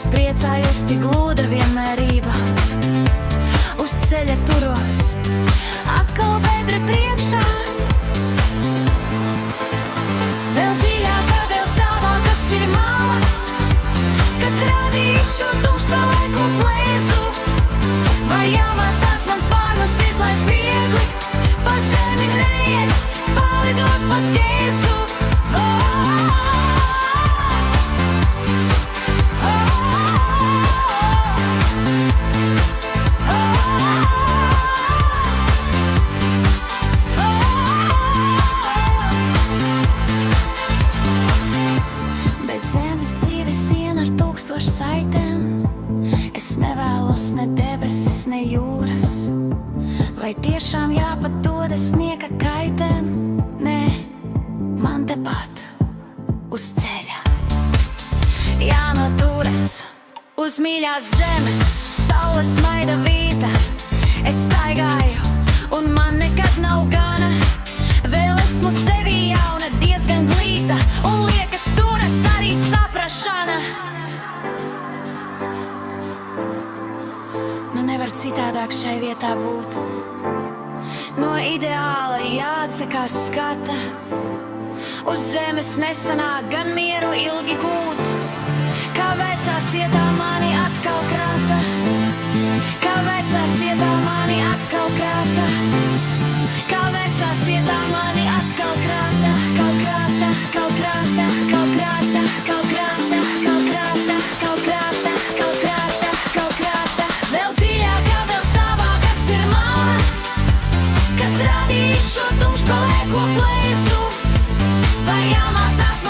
Es priecājos, cik glūda vienmērība. Uz ceļa turos, atkal bedre priekšā. Vēl dziļāk, vēl stāvāk, kas ir malas, kas radīs šo tumšpelēko plēsu. Vai jāmācās mans pārnus izlaist viegli, pa zemi neiet, palidot pat Jēzu. Bet zemes dzīves siena ar 1000 saitēm. Es nevēlos ne debesis, ne jūras. Vai tiešām jāpadodas sniega kaitēm? Nē, man tepat uz ceļa jānoturas uz mīļās zemes. Saule smaida vīta, es staigāju, un man nekad nav gana. Vēl esmu sevi jauna, diezgan glīta, un liekas turas arī saprašana. Nu nevar citādāk šai vietā būt. No ideāla jāatsakās skata. Uz zemes nesanāk gan mieru ilgi gūt. Kā vecā sietā mani atkal krāta. Kā vecā sietā mani atkal krāta. Kā vecā sietā mani atkal krāta. Kal krāta, kal krāta, kal krāta, kal krāta, kal krāta, kal krāta, kal krāta, kal krāta. Vēl dziļāk, vēl stāvāk, kas ir malas, kas radīs šo tumšpelēko plēsu. Vai jāmācās